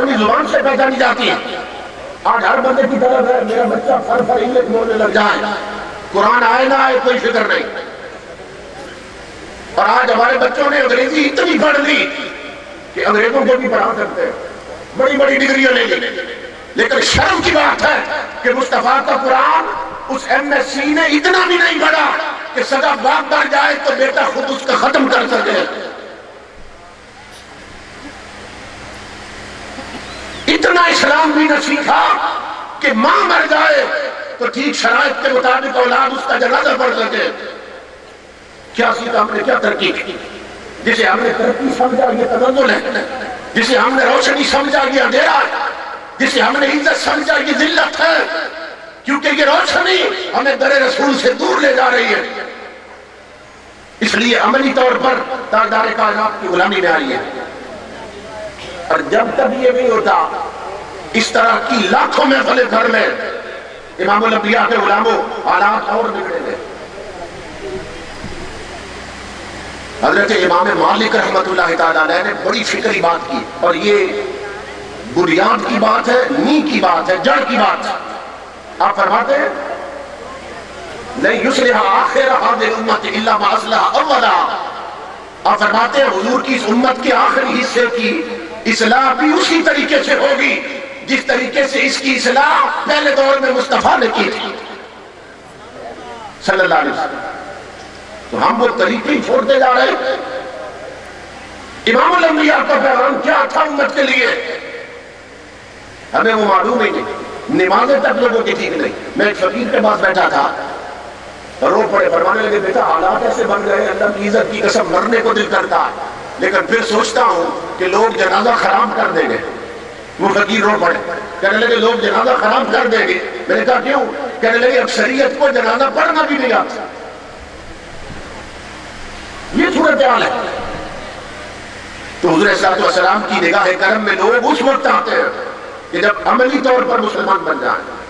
اپنی زبان سے پہچانی جاتی ہے۔ آج ہر بندے کی طرف ہے میرا بچہ فر انگلش بولنے لگ جائے، قرآن آئے نہ آئے کوئی فکر نہیں۔ اور آج ہمارے بچوں نے انگریزی اتنی پڑھ لی کہ انگریزوں کو بھی پڑھا سکتے ہیں، بڑی بڑی ڈگریاں لے لی، لیکن شرم کی بات ہے کہ مصطفیٰ کا قرآن اس ایم ایس سی نے اتنا بھی نہیں پڑھا کہ سدا باپ بن جائے تو بیٹا خود اس کا ختم کر سکے۔ اتنا اسلام بھی نہ سیکھا کہ ماں مر جائے تو ٹھیک شرائط کے مطابق اولاد اس کا جنازہ پڑھ سکے۔ کیا سیکھا ہم نے، کیا ترقی کی؟ جسے ہم نے ترقی سمجھا یہ تنزل ہے، جسے ہم نے روشنی سمجھا یہ اندھیرا ہے، جسے ہم نے عزت سمجھا یہ ذلت ہے، کیونکہ یہ روشنی ہمیں در رسول سے دور لے جا رہی ہے۔ اس لیے عملی طور پر تاجدار کائنات کی غلامی میں آئی ہے۔ اور جب تک یہ نہیں ہوتا اس طرح کی لاکھوں محفلیں کر لیں، امام الانبیاء کے غلاموں حالات اور بگڑے گئے۔ حضرت امام مالک رحمت اللہ تعالیٰ علیہ نے بڑی فکری بات کی، اور یہ بنیاد کی بات ہے، نیند کی بات ہے، جڑ کی بات ہے۔ آپ فرماتے ہیں نہیں یصلح آخر هذه الامت الا ما اصلح اولا۔ آپ فرماتے ہیں حضور کی اس امت کے آخری حصے کی اصلاح بھی اسی طریقے سے ہوگی جس طریقے سے اس کی اصلاح پہلے دور میں مصطفیٰ نے کی تھی صلی اللہ علیہ وسلم۔ تو ہم وہ طریقے چھوڑتے جا رہے ہیں۔ امام الانبیاء کا پیغام کیا تھا امت کے لیے ہمیں وہ معلوم ہی نہیں۔ نمازیں تک لوگوں کی ٹھیک نہیں۔ میں ایک فقیر کے پاس بیٹھا تھا، رو پڑے، فرمانے لگے بیٹا حالات ایسے بن گئے اللہ کی عزت کی قسم مرنے کو دل کرتا ہے، لیکن پھر سوچتا ہوں کہ لوگ جنازہ خراب کر دیں گے۔ وہ فقیر رو پڑے، کہنے لگے لوگ جنازہ خراب کر دیں گے۔ میں نے کہا کیوں؟ کہنے لگے اکثریت کو جنازہ پڑھنا بھی نہیں آتا۔ یہ صورتحال ہے۔ تو حضور صلی اللہ علیہ وسلم کی نگاہ کرم میں لوگ اس وقت آتے ہیں کہ جب عملی طور پر مسلمان بن جائیں۔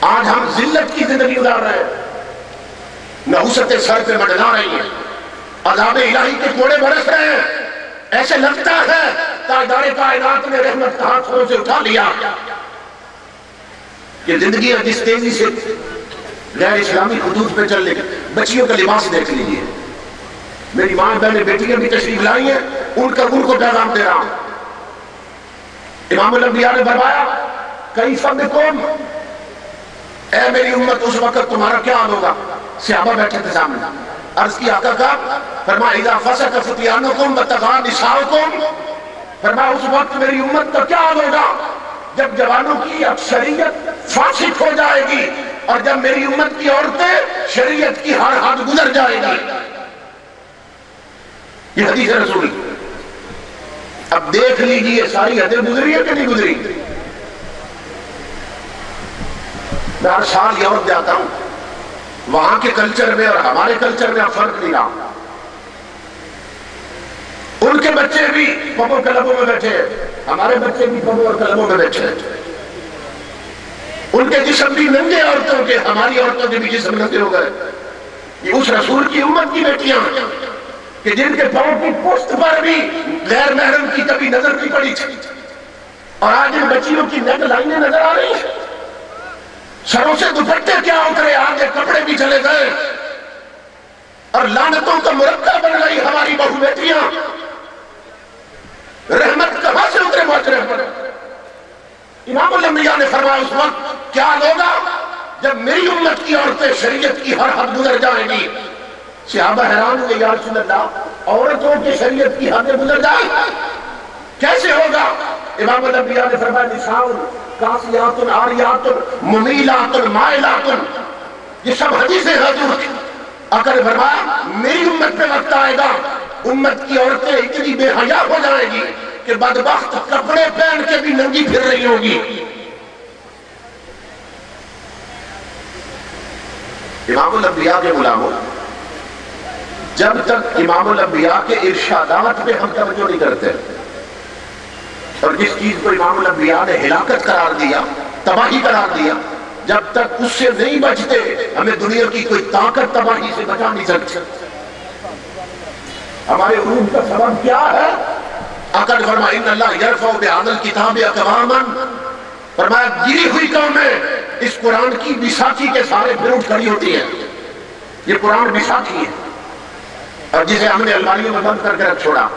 آج ہم ذلت کی زندگی گزار رہے ہیں، نحوستیں سر پہ منڈلا رہی ہیں، عذاب الہی کے کوڑے برس رہے ہیں۔ ایسے لگتا ہے تاجدار کائنات نے رحمت کا ہاتھ سے اٹھا لیا۔ یہ زندگی جس تیزی سے غیر اسلامی خطوط پہ چل لے گی، بچیوں کا لباس دیکھ لیجیے۔ میری ماں بہنیں بیٹیاں بھی تشریف لائی ہیں، ان کو پیغام دے رہا ہوں۔ امام الانبیاء نے فرمایا کیف بکم، اے میری امت اس وقت تمہارا کیا حال ہوگا؟ صحابہ بیٹھے تھے سامنے، عرض کی آقا کا، فرمایا اذا فسق فتیانکم وطغى نساؤکم، فرمایا اس وقت میری امت کا کیا حال ہوگا جب جوانوں کی اکثریت فاسق ہو جائے گی اور جب میری امت کی عورتیں شریعت کی ہر حد گزر جائے گی۔ یہ حدیث رسول۔ اب دیکھ لیجئے ساری حدیں گزری ہے کہ نہیں گزری؟ میں ہر سال یورپ جاتا ہوں، وہاں کے کلچر میں اور ہمارے کلچر میں اب فرق نہیں رہا۔ ان کے بچے بھی پبوں کلبوں میں بیٹھے ہیں، ہمارے بچے بھی پبوں اور کلبوں میں بیٹھے ہیں۔ ان کے جسم بھی ننگے عورتوں کے، ہماری عورتوں کے بھی جسم ننگے ہو گئے۔ یہ اس رسول کی امت کی بیٹیاں کہ جن کے پاؤں کی پشت پر بھی غیر محرم کی کبھی نظر نہیں پڑی تھی، اور آج ان بچیوں کی نیک لائنیں نظر آ رہی ہیں۔ سروں سے دوپٹے کیا اترے، آگے کپڑے بھی چلے گئے، اور لعنتوں کا مرکب بن گئی ہماری بہو بیٹیاں۔ رحمت کہاں سے اترے معاشرے پر؟ امام الانبیاء نے فرمایا اس وقت کیا ہوگا جب میری امت کی عورتیں شریعت کی ہر حد گزر جائیں گی۔ صحابہ حیران ہوئے، یا رسول اللہ عورتوں کی شریعت کی حدیں گزر جائیں کیسے ہوگا؟ امام الانبیاء نے فرمایا نساء کاسیات عاریات ممیلات مائلات، یہ سب حدیثیں حضور کی۔ آقا نے فرمایا میری امت پہ وقت آئے گا امت کی عورتیں اتنی بے حیا ہو جائیں گی کہ بدبخت کپڑے پہن کے بھی ننگی پھر رہی ہوگی۔ امام الانبیاء کے غلاموں، جب تک امام الانبیاء کے ارشادات پہ ہم توجہ نہیں کرتے، اور جس چیز کو امام الانبیاء نے ہلاکت قرار دیا، تباہی قرار دیا، جب تک اس سے نہیں بچتے ہمیں دنیا کی کوئی طاقت تباہی سے بچا نہیں سکتی۔ ہمارے عروج کا سبب کیا ہے؟ آقا نے فرمایا ان اللہ یرفع بہذا الکتاب اقواما، فرمایا گری ہوئی قومیں اس قرآن کی بیساکھی کے سارے پھر اٹھ کھڑی ہوتی ہیں. یہ قرآن بیساکھی ہے اور جسے ہم نے الماریوں میں بند کر کے رکھ چھوڑا،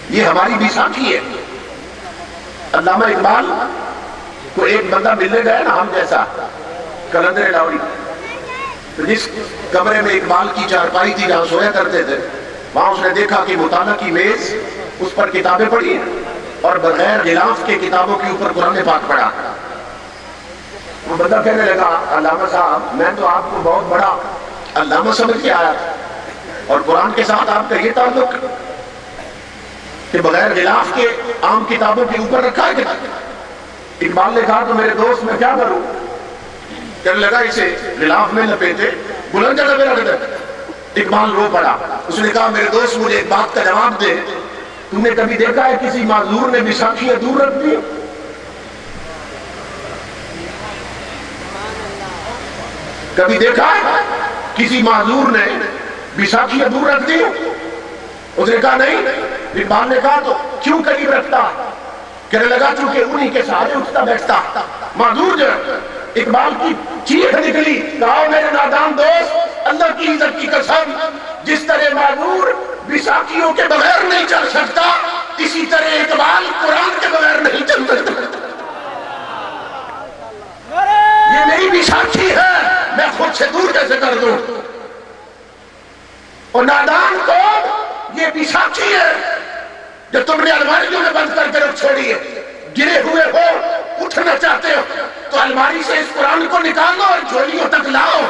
یہ ہماری بیساکھی ہے. علامہ اقبال کو ایک بندہ ملنے گیا نا ہم جیسا، قلندر لاہوری، جس کمرے میں اقبال کی چارپائی تھی جہاں سویا کرتے تھے، وہاں اس نے دیکھا کہ مطالعہ کی میز، اس پر کتابیں پڑھی ہیں اور بغیر غلاف کے کتابوں کے اوپر قرآن پاک پڑھا. وہ بندہ کہنے لگا علامہ صاحب میں تو آپ کو بہت بڑا علامہ سمجھ کے آیا اور قرآن کے ساتھ آپ کا یہ تعلق کہ بغیر غلاف کے عام کتابوں کے اوپر رکھا ہے. اقبال نے کہا تو میرے دوست میں کیا کروں؟ کہنے لگا اسے غلاف میں لپیٹے بلند جگہ پہ رکھ دے. اقبال رو پڑا. اس نے کہا میرے دوست مجھے ایک بات کا جواب دے، تم نے کبھی دیکھا ہے کسی معذور نے بیساکھیاں دور رکھ دی؟ کبھی دیکھا ہے کسی معذور نے بیساکھیاں دور رکھ دی؟ اس نے کہا نہیں. اقبال نے کہا تو کیوں قریب رکھتا؟ کہنے لگا چونکہ انہی کے سہارے اٹھتا بیٹھتا. معذور جو اقبال کی چیخ نکلی، کہا میرے نادان دوست اللہ کی عزت کی قسم، جس طرح معذور بیساکھیوں کے بغیر نہیں چل سکتا، اسی طرح اقبال قرآن کے بغیر نہیں چل سکتا. یہ میری بیساکھی ہے، میں خود سے دور کیسے کر دوں؟ اور نادان کو یہ بیساکھی ہے جو تم نے الماریوں میں بند کر کے رکھ چھوڑی ہے. گرے ہوئے ہو، اٹھنا چاہتے ہو تو الماری سے اس قرآن کو نکالو اور جھولیوں تک لاؤ.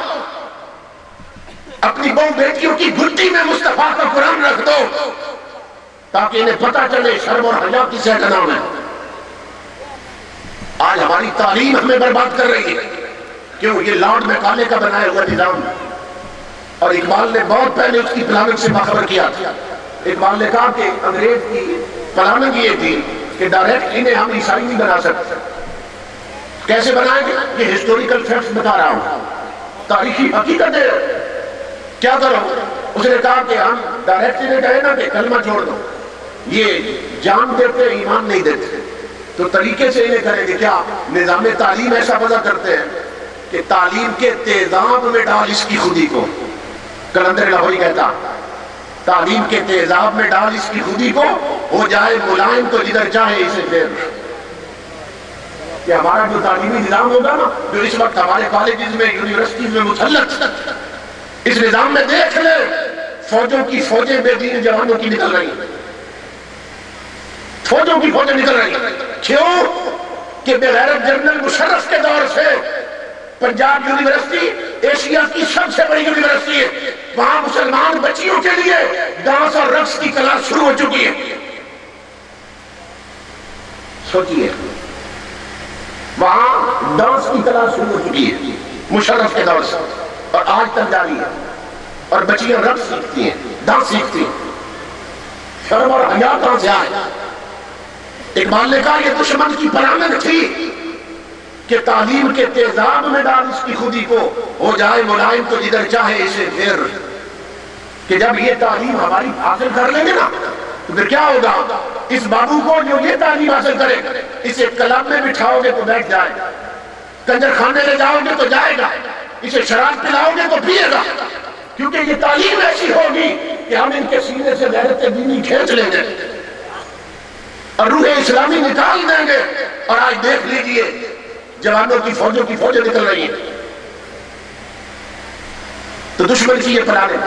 اپنی بہو بیٹیوں کی گھٹی میں مصطفیٰ کا قرآن رکھ دو تاکہ انہیں پتہ چلے شرم اور حیا کسے کا نام ہے. آج ہماری تعلیم ہمیں برباد کر رہی ہے. کیوں؟ یہ لارڈ میکالے کا بنایا ہوا نظام. اور اقبال نے بہت پہلے اس کی پلاننگ سے باخبر کیا تھا. اقبال نے کہا کہ انگریز کی پلاننگ یہ تھی کہ ڈائریکٹ انہیں ہم عیسائی نہیں بنا سکتے. کیسے بنائیں گے؟ یہ ہسٹوریکل فیکٹس بتا رہا ہوں، تاریخی حقیقت ہے. کیا کرو؟ اس نے کہا کہ ہم ڈائریکٹ انہیں کہیں نا کہ کلمہ چھوڑ دو، یہ جان دیتے ایمان نہیں دیتے، تو طریقے سے انہیں کریں گے. کیا نظام تعلیم ایسا وضع کرتے ہیں کہ تعلیم کے تیزاب میں ڈال اس کی خودی کو. قلندر لاہوری کہتا تعلیم کے تیزاب میں ڈال اس کی خودی کو، ہو جائے ملائم تو جدھر چاہے اسے پھر. کہ ہمارا جو تعلیمی نظام ہوگا نا، جو اس وقت ہمارے کالجز میں یونیورسٹیز میں مسلط، اس نظام میں دیکھ لیں فوجوں کی فوجیں بے دین جوانوں کی نکل رہی ہیں. فوجوں کی فوجیں نکل رہی ہیں. کیوں؟ کہ بغیرت جنرل مشرف کے دور سے پنجاب یونیورسٹی ایشیا کی سب سے بڑی یونیورسٹی ہے. وہاں مسلمان بچیوں کے لیے ڈانس اور رقص کی کلاس شروع ہو چکی ہے. سوچئے وہاں ڈانس کی کلاس شروع ہو چکی ہے مشرف کے دور سے، اور آج تک جاری ہے. اور بچیاں رقص سیکھتی ہیں، ڈانس سیکھتی ہیں. شرم اور حیا کہاں سے آئے؟ اقبال نے کہا یہ دشمن کی پلاننگ تھی کہ تعلیم کے تیزاب میں ڈال اس کی خودی کو، ہو جائے ملائم تو جدھر چاہے اسے پھر. کہ جب یہ تعلیم ہماری حاصل کر لیں گے نا تو پھر کیا ہوگا؟ اس بابو کو جو یہ تعلیم حاصل کرے، اسے کلب میں بٹھاؤ گے تو بیٹھ جائے گا، کنجر خانے لے جاؤ گے تو جائے گا، اسے شراب پلاؤ گے تو پیے گا. کیونکہ یہ تعلیم ایسی ہوگی کہ ہم ان کے سینے سے غیرت دینی کھینچ لیں گے اور روح اسلامی نکال دیں گے. اور آج دیکھ لیجئے جوانوں کی فوجوں کی فوجیں نکل رہی ہیں. تو دشمن کی یہ پلانیں.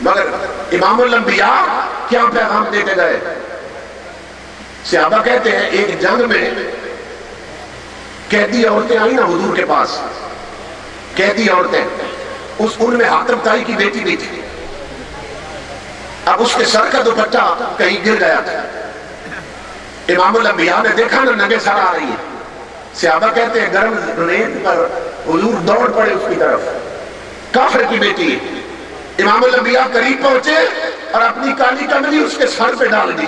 مگر امام الانبیاء کیا پیغام دے کے گئے؟ صحابہ کہتے ہیں ایک جنگ میں قیدی عورتیں آئیں نا حضور کے پاس، قیدی عورتیں، ان میں حاتم طائی کی بیٹی بھی تھی. اب اس کے سر کا دوپٹہ کہیں گر گیا تھا. امام الانبیاء نے دیکھا نا ننگے سر آ رہی ہے. صحابہ کہتے ہیں گرم ریت پر حضور دوڑ پڑے اس کی طرف. کافر کی بیٹی ہے. امام الانبیاء قریب پہنچے اور اپنی کالی کملی اس کے سر پہ ڈال دی.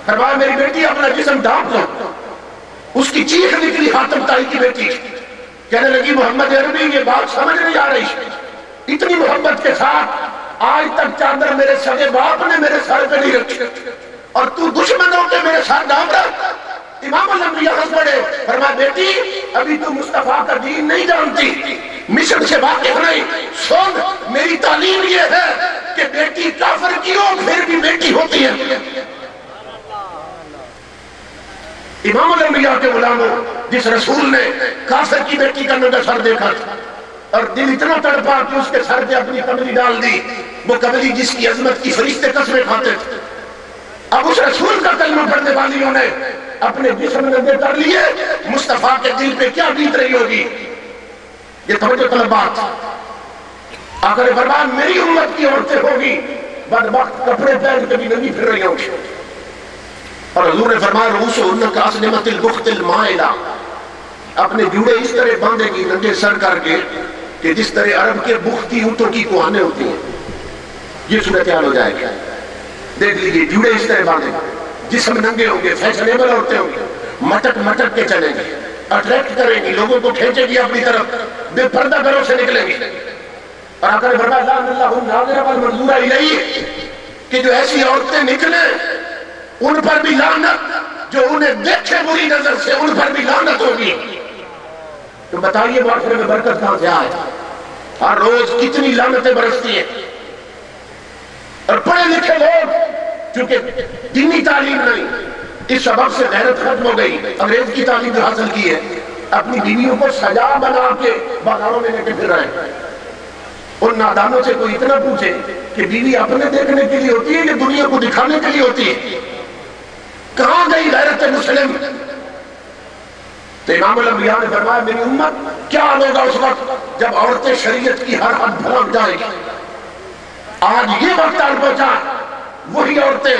فرمایا میری بیٹی اپنا جسم ڈھانپ لو. اس کی چیخ نکلی حاتم طائی کی بیٹی. کہنے لگی محمد عربی یہ بات سمجھ نہیں آ رہی. اتنی محبت کے ساتھ آج تک چادر میرے سگے باپ نے میرے سر پہ نہیں رکھی اور تو دشمنوں کے میرے سر ڈال رہا۔ امام الانبیاء ہنس پڑے، فرمایا بیٹی ابھی تو مصطفیٰ کا دین نہیں جانتی، مشن سے واقف نہیں۔ سن میری تعلیم یہ ہے کہ بیٹی کافر کی ہو پھر بھی بیٹی ہوتی ہے۔ امام الانبیاء کے غلاموں، جس رسول نے کافر کی بیٹی کا ننگا سر دیکھا تھا اور دل اتنا تڑپا کہ اس کے سر پہ اپنی کملی ڈال دی، وہ کملی جس کی عظمت کی فرشتے قسمیں کھاتے تھے، اب اس رسول کا کلمہ پڑھنے والیوں نے اپنے جسم ننگے کر لیے، مصطفیٰ کے دل پہ کیا بیت رہی ہوگی؟ یہ توجہ طلب بات۔ آخر فرمان میری امت کی عورتیں ہوگی بدبخت کپڑے پہن کے بھی ننگی پھر رہی ہوگی۔ اور حضور نے فرمایا رؤوسہن کاسنمۃ البخت المائلہ، اپنے جوڑے اس طرح باندھے گی ننگے سر کر کے کہ جس طرح عرب کے بختی اونٹوں کی کوہانیں ہوتی ہیں، یہ صورتحال ہو جائے گا۔ دیکھ لیجیے جوڑے اس طرح باندھے، جسم ننگے ہوں گے، فیشنیبل عورتیں ہوں گے، مٹک مٹک کے چلیں گے، اٹریکٹ کریں گی، لوگوں کو کھینچے گی اپنی طرف، بے پردہ گھروں سے نکلیں گی۔ اور آقا نے فرمایا لعن اللہ الناظرہ والمنظور الیہ، کہ جو ایسی عورتیں نکلیں ان پر بھی لعنت، جو انہیں دیکھے بری نظر سے ان پر بھی لعنت ہوگی۔ تو بتائیے معاشرے میں برکت کہاں سے آئے؟ ہر روز کتنی لعنتیں برستی ہیں۔ اور پڑھے لکھے لوگ چونکہ دینی تعلیم نہیں، اس سبب سے غیرت ختم ہو گئی، انگریز کی تعلیم جو حاصل کی ہے، اپنی بیویوں کو سجا بنا کے بازاروں میں لے کے پھر رہے ہیں۔ ان نادانوں سے کوئی اتنا پوچھے کہ بیوی اپنے دیکھنے کے لیے ہوتی ہے یا دنیا کو دکھانے کے لیے ہوتی ہے؟ کہاں گئی غیرت مسلم؟ تو امام الانبیاء نے فرمایا میری امت کیا ہوگا اس وقت جب عورتیں شریعت کی ہر حد بھرم جائے گی۔ آج یہ وقت آن پہنچا، وہی عورتیں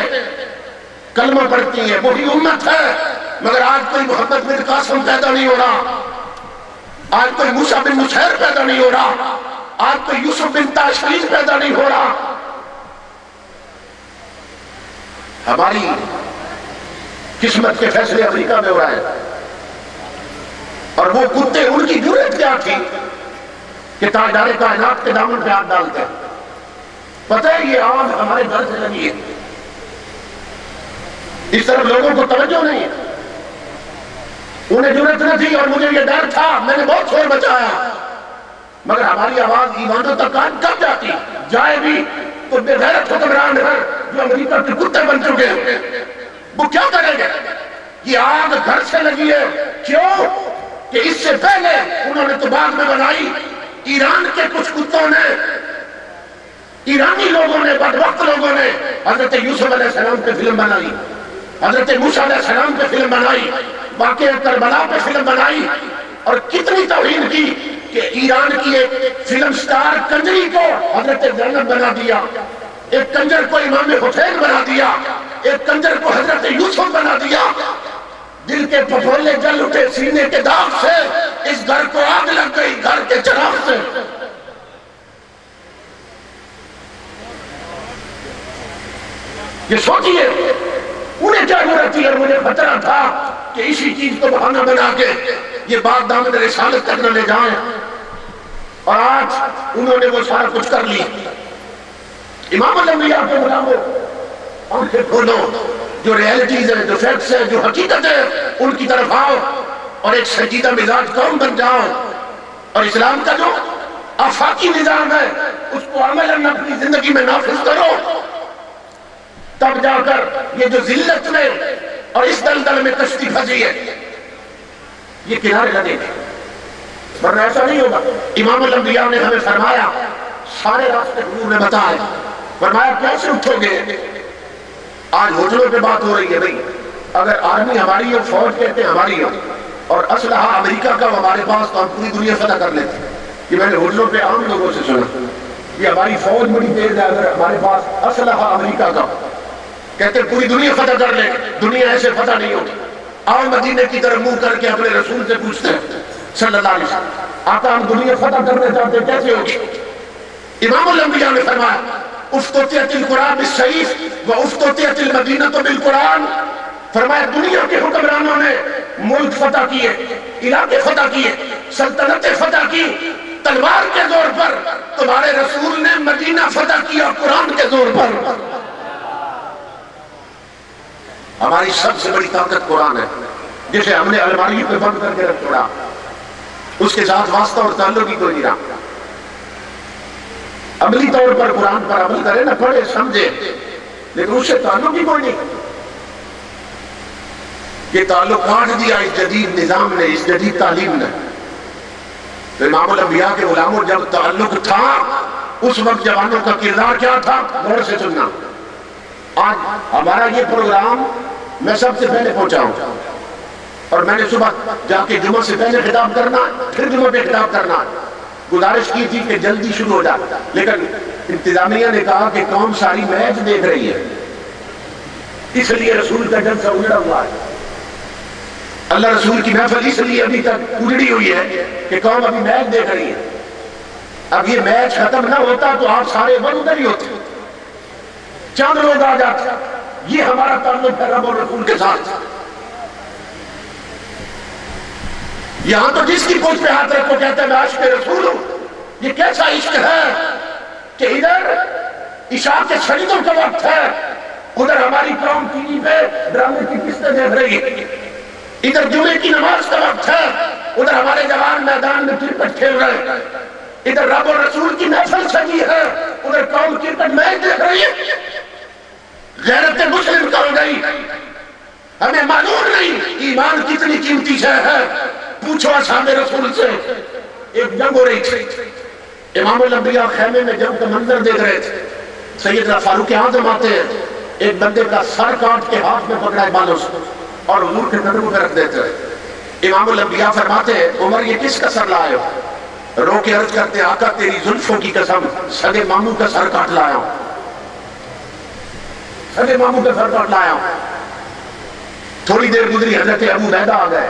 کلمہ پڑھتی ہیں، وہی امت ہے، مگر آج کوئی محمد بن قاسم پیدا نہیں ہو رہا، آج کوئی موسیٰ بن نصیر پیدا نہیں ہو رہا، آج کوئی یوسف بن تاشفیز پیدا نہیں ہو رہا۔ ہماری قسمت کے فیصلے افریقہ میں ہو رہا ہے، اور وہ کتے ان کی جرأت کیا تھی کہ تاجدار کائنات کے دامن پہ ہاتھ ڈالتے ہیں۔ پتہ ہے یہ آگ ہمارے گھر سے لگی ہے، اس طرف لوگوں کو توجہ نہیں ہے، انہیں جرأت نہ تھی اور مجھے یہ ڈر تھا، میں نے بہت شور مچایا، مگر ہماری آواز ایوانوں تک کب جاتی؟ جائے بھی تو بے غیرت حکمران ہیں جو امریکہ کے کتے بن چکے ہیں، وہ کیا کریں گے؟ یہ آگ گھر سے لگی ہے، کیوں؟ کہ اس سے پہلے انہوں نے تو بعد میں بنائی، ایران کے کچھ کتوں نے، ایرانی لوگوں نے، بدبخت لوگوں نے حضرت یوسف علیہ السلام پہ فلم بنائی، حضرت موسیٰ علیہ السلام پہ فلم بنائی، واقعہ کربلا پہ فلم بنائی، اور کتنی توہین کی کہ ایران کی ایک فلم سٹار کنجری کو حضرت زینب بنا دیا، ایک کنجر کو امام حسین بنا دیا، ایک کنجر کو حضرت یوسف بنا دیا۔ دل کے پھپھولے جل اٹھے سینے کے داغ سے، اس گھر کو آگ لگ گئی گھر کے چراغ سے۔ یہ سوچئے انہیں کیا ضرورت تھی، اور مجھے خطرہ تھا کہ اسی چیز کو بہانہ بنا کے یہ بات دامن رسالت تک نہ لے جائیں، اور آج انہوں نے وہ سارا کچھ کر لی۔ امام الانبیاء کے غلاموں، آنکھیں کھولو، جو ریالٹیز ہیں، جو فیکٹس ہیں، جو حقیقت ہے، ان کی طرف آؤ اور ایک سنجیدہ مزاج قوم بن جاؤ، اور اسلام کا جو آفاقی نظام ہے اس کو عملاً اپنی زندگی میں نافذ کرو، تب جا کر یہ جو ذلت میں اور اس دلدل میں کشتی پھنسی ہے یہ کنارے لگے گی، ورنہ ایسا نہیں ہوگا۔ امام الانبیاء نے ہمیں فرمایا، سارے راستے حضور نے بتائے، فرمایا کیسے اٹھو گے؟ آج ہوٹلوں پہ بات ہو رہی ہے، بھئی اگر آرمی ہماری ہے، فوج کہتے ہیں ہماری ہے، اور اسلحہ امریکہ کا ہمارے پاس، تو ہم پوری دنیا فتح کر لیتے ہیں۔ یہ میں نے ہوٹلوں پہ عام لوگوں سے سنا، یہ ہماری فوج بڑی تیز ہے، اگر ہمارے پاس اسلحہ امریکہ کا، کہتے ہیں پوری دنیا فتح کر لیں، دنیا ایسے فتح نہیں ہوتی۔ آؤ مدینے کی طرف منہ کر کے اپنے رسول سے پوچھتے ہیں صلی اللہ علیہ وسلم، آقا ہم دنیا فتح کرنا چاہتے ہیں، کیسے ہوگی؟ امام الانبیاء نے فرمایا افتتحت القرآن بالسیف وافتتحت المدینہ بالقرآن، فرمایا دنیا کے حکمرانوں نے ملک فتح کیے، علاقے فتح کیے، سلطنتیں فتح کی، تلوار کے زور پر، تمہارے رسول نے مدینہ فتح کیا قرآن کے زور پر۔ ہماری سب سے بڑی طاقت قرآن ہے، جسے ہم نے الماری پہ بند کر کے رکھ چھوڑا، اس کے ساتھ واسطہ اور تعلق ہی کوئی نہیں رہا۔ عملی طور پر قرآن پر عمل کرے نہ، پڑھے سمجھے، لیکن اس سے تعلق ہی کوئی نہیں۔ یہ تعلق کاٹ دیا اس جدید نظام نے، اس جدید تعلیم نے۔ امام الانبیاء کے غلاموں جب تعلق تھا، اس وقت جوانوں کا کردار کیا تھا، غور سے سننا۔ آج ہمارا یہ پروگرام میں سب سے پہلے پہنچا ہوں، اور میں نے صبح جا کے جمعہ سے پہلے خطاب کرنا، پھر جمعہ پہ خطاب کرنا۔ گزارش کی تھی کہ جلدی شروع ہو جائے، لیکن انتظامیہ نے کہا کہ قوم ساری میچ دیکھ رہی ہے، اس لیے رسول کا جلسہ اجڑا ہوا ہے۔ اللہ رسول کی محفل اس لیے ابھی تک اجڑی ہوئی ہے کہ قوم ابھی میچ دیکھ رہی ہے۔ اب یہ میچ ختم نہ ہوتا تو آپ سارے بند ادھر ہی ہوتے، چند لوگ آ جاتے۔ یہ ہمارا تعلق ہے رب اور رسول کے ساتھ۔ یہاں تو جس کی پوچھ پہ ہاتھ رکھو کہتا ہے میں عاشق رسول ہوں۔ یہ کیسا عشق ہے کہ ادھر عشاء کے سجدوں کا وقت ہے، ادھر ہماری قوم ٹی وی پہ ڈرامے کی قسطیں دیکھ رہی ہے، ادھر جمعے کی نماز کا وقت ہے، ادھر ہمارے جوان میدان میں کرکٹ کھیل رہے ہیں، ادھر رب اور رسول کی محفل سجی ہے، ادھر قوم کرکٹ میچ دیکھ رہی ہے۔ غیرت مسلم کا ہو گئی، ہمیں معلوم نہیں ایمان کتنی قیمتی شے ہے۔ پوچھو اصحاب رسول سے، ایک جنگ ہو رہی تھی، امام الانبیاء خیمے میں جنگ کا منظر دیکھ رہے تھے، سیدنا فاروق اعظم آتے ہیں، ایک بندے کا سر کاٹ کے ہاتھ میں پکڑا ہے بالوں سے اور حضور کے قدموں پہ رکھ دیتے ہیں۔ امام الانبیاء فرماتے ہیں عمر یہ کس کا سر لائے ہو؟ رو کے عرض کرتے آقا تیری زلفوں کی قسم سگے ماموں کا سر کاٹ لایا ہوں، سگے ماموں کا سر کاٹ لایا ہوں۔ تھوڑی دیر گزری حضرت ابو عبیدہ آ گئے،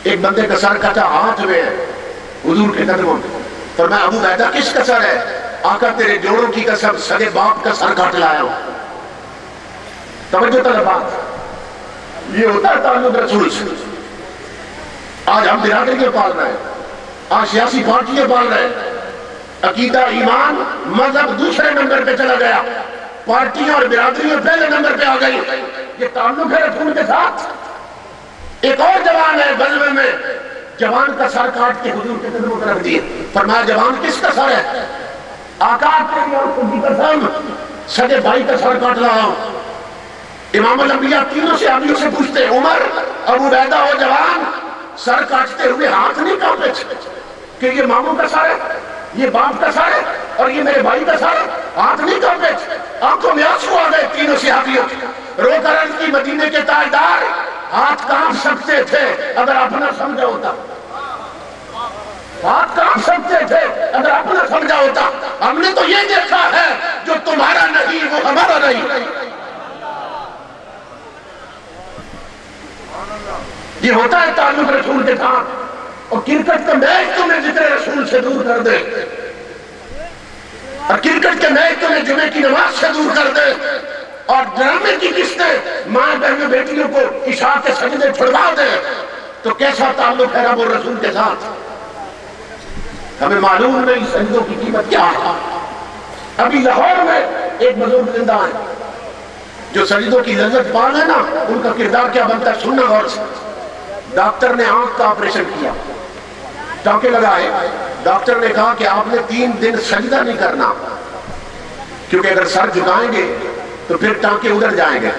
ایک بندے کا سر کٹا ہاتھ میں ہے حضور کے قدموں میں، فرمایا ابو عبیدہ کس کا سر ہے؟ آقا تیرے جوڑوں کی قسم سگے باپ کا سر کاٹ لایا ہوں۔ توجہ طلبات، یہ ہوتا ہے تعلق رسول سے۔ آج ہم برادریاں پال رہے ہیں، آج سیاسی پارٹیاں پال رہے ہیں، عقیدہ ایمان مذہب دوسرے نمبر پہ چلا گیا، پارٹیاں اور برادریاں پہلے نمبر پہ آ گئی۔ یہ تعلق ہے رسول کے ساتھ۔ ایک اور جوان ہے غزوے میں، جوان کا سر کاٹ کے حضور کے قدموں پر رکھ دیے، فرمایا جوان کس کا سر ہے؟ آقا تیری آنکھوں کی قسم سگے بھائی کا سر کاٹ رہا ہوں۔ امام الانبیاء تینوں سے آدمیوں سے پوچھتے ہیں عمر ابو عبیدہ ہو جوان، سر کاٹتے ہوئے ہاتھ نہیں کانپے کہ یہ ماموں کا سر ہے، یہ باپ کا سر ہے اور یہ میرے بھائی کا سر ہے؟ ہاتھ نہیں کانپے، آنکھوں میں آنسو آ گئے تینوں صحابیوں۔ رو کر عرض کی مدینے کے تاجدار ہاتھ کانپ سکتے تھے اگر اپنا سمجھا ہوتا، ہاتھ کانپ سکتے تھے اگر اپنا سمجھا ہوتا۔ ہم نے تو یہ دیکھا ہے جو تمہارا نہیں وہ ہمارا نہیں۔ یہ ہوتا ہے تعلق رسول کے ساتھ۔ اور کرکٹ کا میچ تمہیں ذکر رسول سے دور کر دے، اور کرکٹ کے میچ تمہیں جمعے کی نماز سے دور کر دے، اور ڈرامے کی قسطیں ماں بہنوں بیٹیوں کو عشاء کے سجدے چھڑوا دے، تو کیسا تعلق ہے رب اور رسول کے ساتھ؟ ہمیں معلوم نہیں سجدوں کی قیمت کیا ہے۔ ابھی لاہور میں ایک بزرگ زندہ ہے جو سجدوں کی لذت پا لے نا، ان کا کردار کیا بنتا ہے سننا غور سے۔ ڈاکٹر نے آنکھ کا آپریشن کیا، ٹانکے لگائے، ڈاکٹر نے کہا کہ آپ نے 3 دن سجدہ نہیں کرنا، کیونکہ اگر سر جھکائیں گے تو پھر ٹانکے ادھر جائیں گے،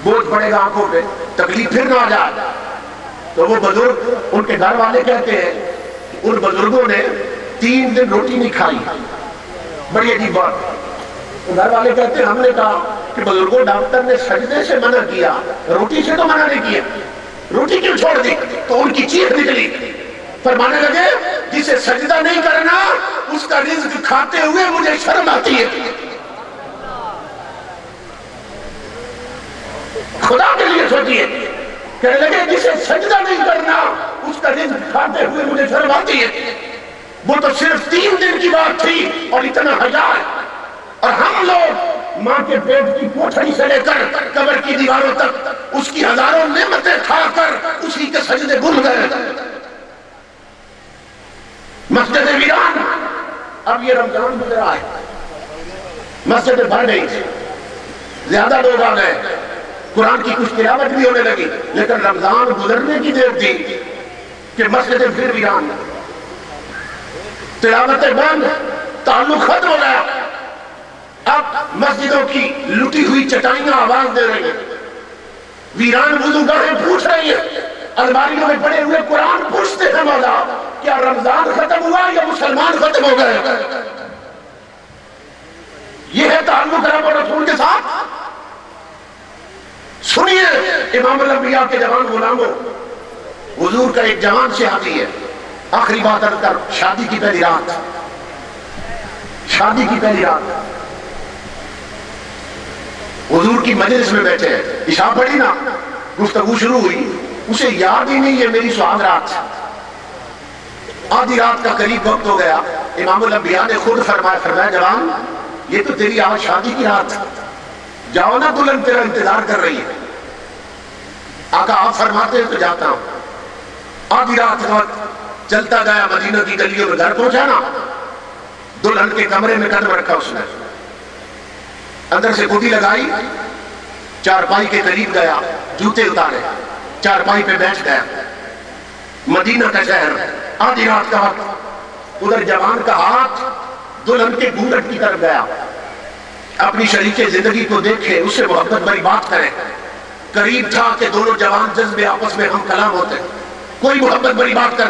بوجھ پڑے گا آنکھوں پہ، تکلیف پھر نہ آ جائے۔ تو وہ بزرگ، ان کے گھر والے کہتے ہیں ان بزرگوں نے 3 دن روٹی نہیں کھائی۔ بڑی عجیب بات، گھر والے کہتے ہیں ہم نے کہا کہ بزرگوں ڈاکٹر نے سجدے سے منع کیا، روٹی سے تو منع نہیں کیا، روٹی کیوں چھوڑ دی؟ تو ان کی چیخ نکلی، فرمانے لگے جسے سجدہ نہیں کرنا اس کا رزق کھاتے ہوئے مجھے شرم آتی ہے۔ خدا کے لیے سوچئے، کہنے لگے جسے سجدہ نہیں کرنا اس کا رزق کھاتے ہوئے مجھے شرم آتی ہے۔ وہ تو صرف 3 دن کی بات تھی اور اتنا ہزار، اور ہم لوگ ماں کے پیٹ کی کوٹھڑی سے لے کر قبر کی دیواروں تک اس کی ہزاروں نعمتیں کھا کر اسی کے سجدے بھول گئے۔ یہ رمضان گزرا ہے، مسجد بھر گئی تھی، زیادہ لوگ آ گئے، قرآن کی کچھ تلاوت بھی ہونے لگی، لیکن رمضان گزرنے کی دیر تھی کہ مسجدیں پھر ویران، تلاوتیں بند، تعلق ختم ہو گیا۔ اب مسجدوں کی لٹی ہوئی چٹائیاں آواز دے رہی ہیں، ویران وضوگاہیں پوچھ رہی ہیں، الماریوں میں پڑے ہوئے قرآن پوچھتے ہیں مولا کیا رمضان ختم ہوا یا مسلمان ختم ہو گئے؟ یہ ہے تعلق رب اور رسول کے ساتھ۔ سنیے امام الانبیاء کے جوان غلاموں، حضور کا ایک جوان صحابی ہے، آخری بات عرض کر، شادی کی پہلی رات، شادی کی پہلی رات حضور کی مجلس میں بیٹھے ہیں، عشاء پڑھی نا، گفتگو شروع ہوئی، اسے یاد ہی نہیں ہے میری سہاگ رات، آدھی رات کا قریب وقت ہو گیا، امام الانبیاء نے خود فرمایا جوان یہ تو تیری آج شادی کی رات، جاؤ نا دلہن تیرا انتظار کر رہی ہے۔ آقا آپ فرماتے ہیں تو جاتا ہوں۔ آدھی رات وقت چلتا گیا، مدینہ کی گلیوں میں گھر پہنچا نا، دلہن کے کمرے میں قدم رکھا اس نے، اندر سے گھٹی لگائی، چارپائی کے قریب گیا، جوتے اتارے، چارپائی پہ بیٹھ گیا، مدینہ کا شہر، آدھی رات کا وقت، ادھر جوان کا ہاتھ دلہن کے گھونگھٹ کی طرف گیا، اپنی شریک زندگی کو دیکھے، اس سے محبت بھری بات کرے، قریب تھا کہ دونوں جوان جذبے آپس میں ہم کلام ہوتے، کوئی محبت بھری بات کر